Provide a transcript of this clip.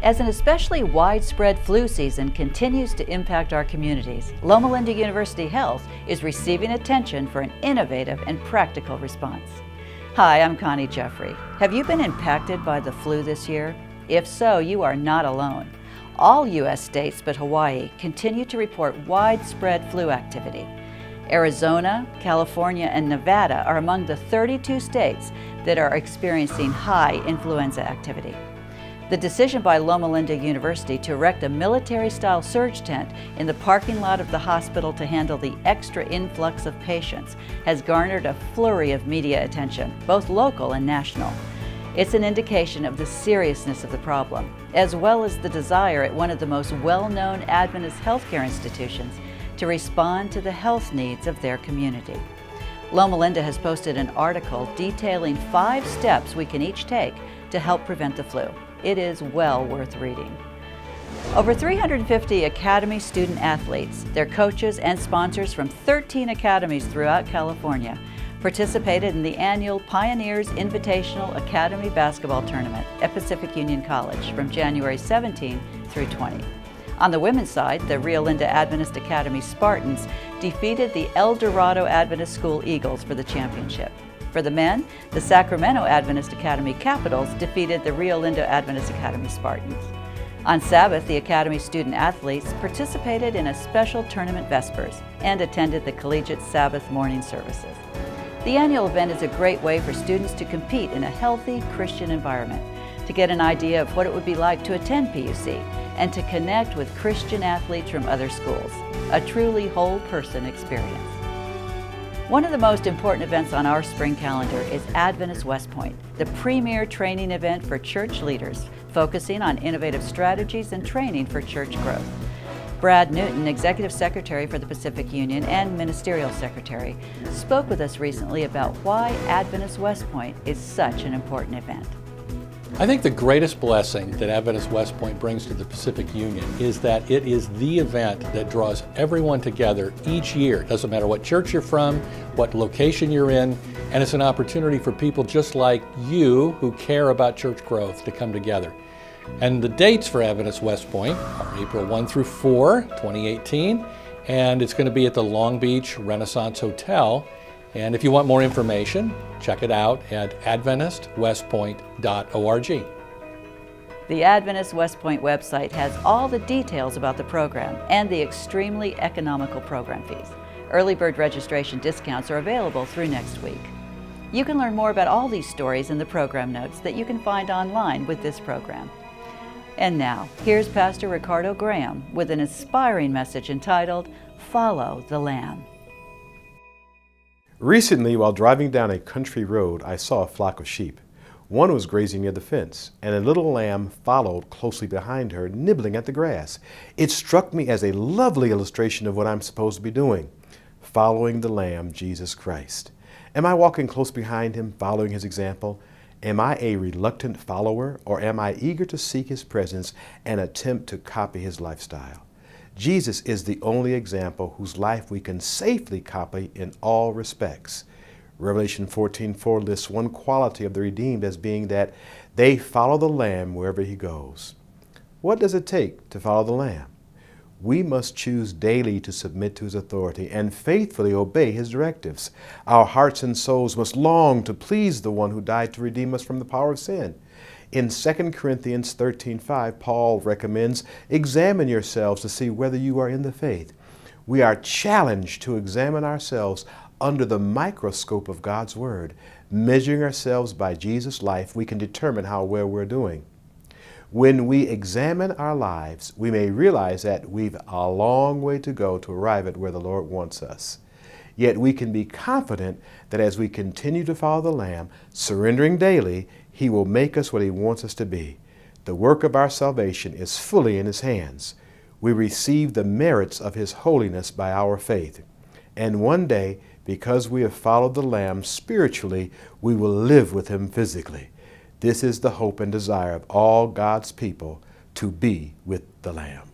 As an especially widespread flu season continues to impact our communities, Loma Linda University Health is receiving attention for an innovative and practical response. Hi, I'm Connie Jeffrey. Have you been impacted by the flu this year? If so, you are not alone. All U.S. states but Hawaii continue to report widespread flu activity. Arizona, California, and Nevada are among the 32 states that are experiencing high influenza activity. The decision by Loma Linda University to erect a military-style surge tent in the parking lot of the hospital to handle the extra influx of patients has garnered a flurry of media attention, both local and national. It's an indication of the seriousness of the problem, as well as the desire at one of the most well-known Adventist healthcare institutions to respond to the health needs of their community. Loma Linda has posted an article detailing 5 steps we can each take to help prevent the flu. It is well worth reading. Over 350 Academy student athletes, their coaches, and sponsors from 13 academies throughout California participated in the annual Pioneers Invitational Academy Basketball Tournament at Pacific Union College from January 17 through 20. On the women's side, the Rio Linda Adventist Academy Spartans defeated the Dorado Adventist School Eagles for the championship. For the men, the Sacramento Adventist Academy Capitals defeated the Rio Linda Adventist Academy Spartans. On Sabbath, the Academy student athletes participated in a special tournament vespers and attended the collegiate Sabbath morning services. The annual event is a great way for students to compete in a healthy Christian environment, to get an idea of what it would be like to attend PUC, and to connect with Christian athletes from other schools. A truly whole-person experience. One of the most important events on our spring calendar is Adventist West Point, the premier training event for church leaders, focusing on innovative strategies and training for church growth. Brad Newton, Executive Secretary for the Pacific Union and Ministerial Secretary, spoke with us recently about why Adventist West Point is such an important event. I think the greatest blessing that Adventist West Point brings to the Pacific Union is that it is the event that draws everyone together each year. It doesn't matter what church you're from, what location you're in, and it's an opportunity for people just like you who care about church growth to come together. And the dates for Adventist West Point are April 1 through 4, 2018, and it's going to be at the Long Beach Renaissance Hotel. And if you want more information, check it out at adventistwestpoint.org. The Adventist West Point website has all the details about the program and the extremely economical program fees. Early bird registration discounts are available through next week. You can learn more about all these stories in the program notes that you can find online with this program. And now, here's Pastor Ricardo Graham with an inspiring message entitled, Follow the Lamb. Recently, while driving down a country road, I saw a flock of sheep. One was grazing near the fence, and a little lamb followed closely behind her, nibbling at the grass. It struck me as a lovely illustration of what I'm supposed to be doing, following the Lamb, Jesus Christ. Am I walking close behind him, following his example? Am I a reluctant follower, or am I eager to seek his presence and attempt to copy his lifestyle? Jesus is the only example whose life we can safely copy in all respects. Revelation 14:4 lists one quality of the redeemed as being that they follow the Lamb wherever he goes. What does it take to follow the Lamb? We must choose daily to submit to his authority and faithfully obey his directives. Our hearts and souls must long to please the one who died to redeem us from the power of sin. In 2 Corinthians 13:5, Paul recommends, examine yourselves to see whether you are in the faith. We are challenged to examine ourselves under the microscope of God's Word. Measuring ourselves by Jesus' life, we can determine how well we're doing. When we examine our lives, we may realize that we've a long way to go to arrive at where the Lord wants us. Yet we can be confident that as we continue to follow the Lamb, surrendering daily, he will make us what he wants us to be. The work of our salvation is fully in his hands. We receive the merits of his holiness by our faith. And one day, because we have followed the Lamb spiritually, we will live with him physically. This is the hope and desire of all God's people, to be with the Lamb.